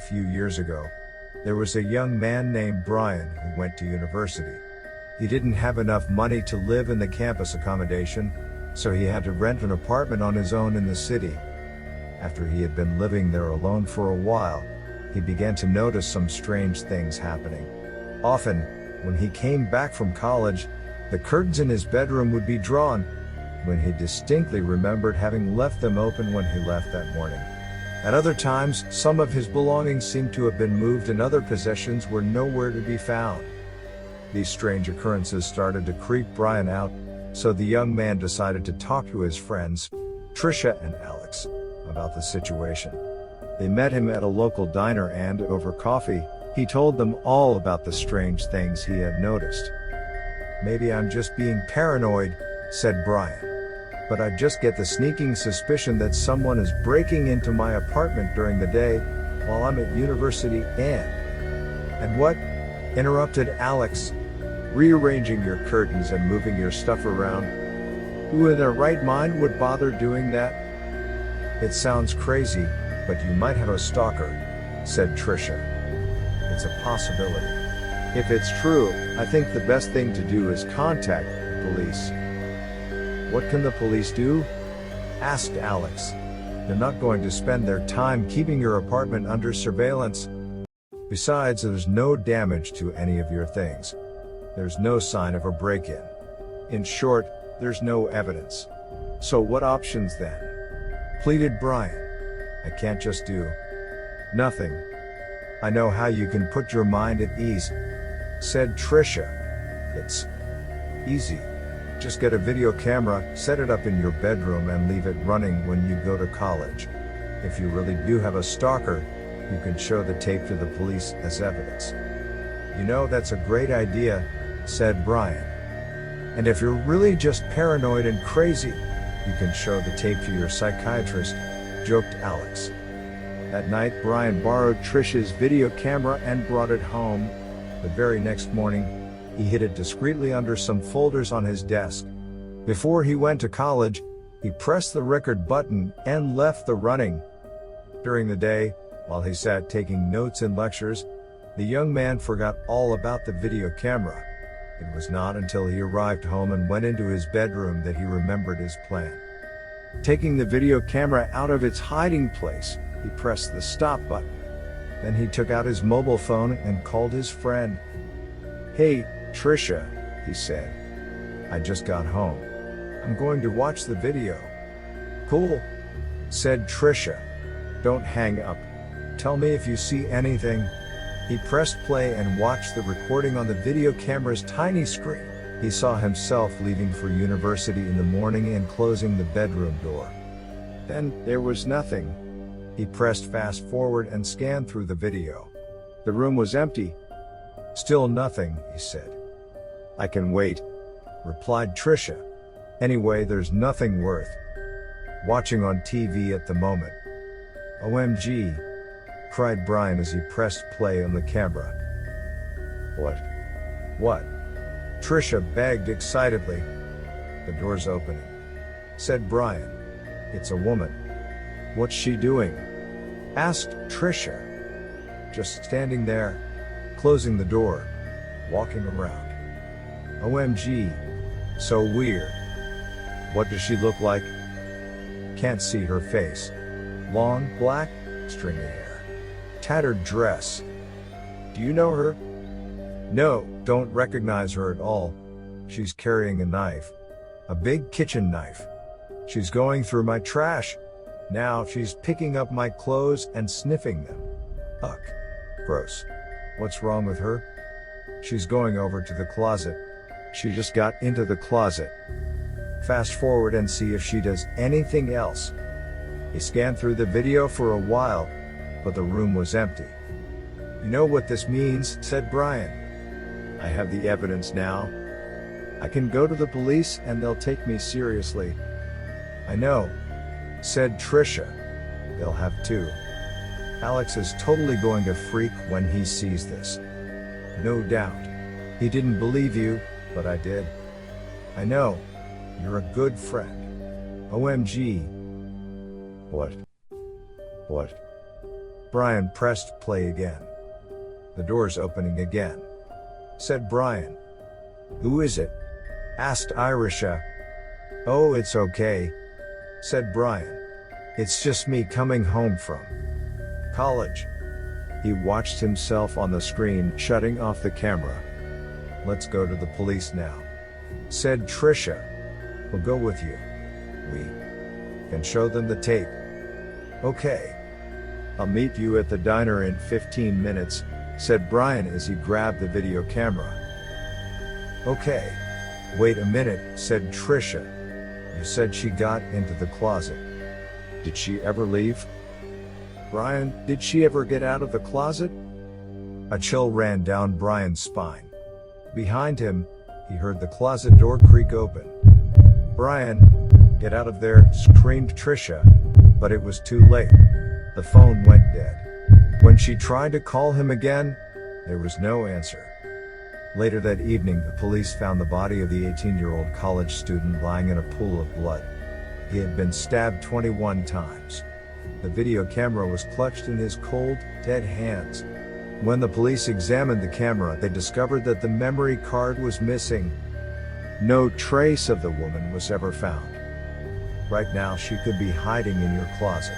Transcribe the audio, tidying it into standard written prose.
few years ago, there was a young man named Brian who went to university. He didn't have enough money to live in the campus accommodation, so he had to rent an apartment on his own in the city. After he had been living there alone for a while, he began to notice some strange things happening. Often, when he came back from college, the curtains in his bedroom would be drawn, when he distinctly remembered having left them open when he left that morning. At other times, some of his belongings seemed to have been moved and other possessions were nowhere to be found. These strange occurrences started to creep Brian out, so the young man decided to talk to his friends, Trisha and Alex, about the situation. They met him at a local diner and, over coffee, he told them all about the strange things he had noticed. "Maybe I'm just being paranoid," said Brian. "But I just get the sneaking suspicion that someone is breaking into my apartment during the day while I'm at university and what?" interrupted Alex. "Rearranging your curtains and moving your stuff around. Who in their right mind would bother doing that?" "It sounds crazy, but you might have a stalker," said Trisha. "It's a possibility. If it's true, I think the best thing to do is contact the police." "What can the police do?" asked Alex. "They're not going to spend their time keeping your apartment under surveillance. Besides, there's no damage to any of your things. There's no sign of a break-in. In short, there's no evidence. So what options then?" pleaded Brian. "I can't just do nothing. I know how you can put your mind at ease," said Trisha. "It's easy. Just get a video camera, set it up in your bedroom and leave it running when you go to college. If you really do have a stalker, you can show the tape to the police as evidence." "You know, that's a great idea," said Brian. "And if you're really just paranoid and crazy, you can show the tape to your psychiatrist," joked Alex. That night, Brian borrowed Trisha's video camera and brought it home. The very next morning, he hid it discreetly under some folders on his desk. Before he went to college, he pressed the record button and left the running. During the day, while he sat taking notes in lectures, the young man forgot all about the video camera. It was not until he arrived home and went into his bedroom that he remembered his plan. Taking the video camera out of its hiding place, he pressed the stop button. Then he took out his mobile phone and called his friend. "Hey, Trisha," he said. "I just got home. I'm going to watch the video." "Cool," said Trisha. "Don't hang up. Tell me if you see anything." He pressed play and watched the recording on the video camera's tiny screen. He saw himself leaving for university in the morning and closing the bedroom door. Then, there was nothing. He pressed fast forward and scanned through the video. The room was empty. "Still nothing," he said. "I can wait," replied Trisha. "Anyway, there's nothing worth watching on TV at the moment." "OMG!" cried Brian as he pressed play on the camera. What? Trisha begged excitedly. "The door's opening," said Brian. "It's a woman." "What's she doing?" asked Trisha. "Just standing there, closing the door, walking around." "OMG. So weird. What does she look like?" "Can't see her face. Long, black, stringy hair. Tattered dress." "Do you know her?" "No, don't recognize her at all. She's carrying a knife. A big kitchen knife. She's going through my trash. Now she's picking up my clothes and sniffing them. Ugh. Gross. What's wrong with her?" "She's going over to the closet. She just got into the closet. Fast forward and see if she does anything else." He scanned through the video for a while, but the room was empty. "You know what this means," said Brian. "I have the evidence now. I can go to the police and they'll take me seriously." "I know," said Trisha. "They'll have to. Alex is totally going to freak when he sees this." "No doubt. He didn't believe you, but I did." "I know. You're a good friend. OMG. What? Brian pressed play again. The door's opening again, said Brian. Who is it? Asked Irisha. Oh, it's okay, said Brian. It's just me coming home from college. He watched himself on the screen, shutting off the camera. Let's go to the police now, said Trisha. We'll go with you. We can show them the tape. Okay. I'll meet you at the diner in 15 minutes, said Brian as he grabbed the video camera. Okay. Wait a minute, said Trisha. You said she got into the closet. Did she ever leave? Brian, did she ever get out of the closet? A chill ran down Brian's spine. Behind him, he heard the closet door creak open. Brian, get out of there, screamed Trisha, but it was too late. The phone went dead. When she tried to call him again, there was no answer. Later that evening, the police found the body of the 18-year-old college student lying in a pool of blood. He had been stabbed 21 times. The video camera was clutched in his cold, dead hands. When the police examined the camera, they discovered that the memory card was missing. No trace of the woman was ever found. Right now, she could be hiding in your closet.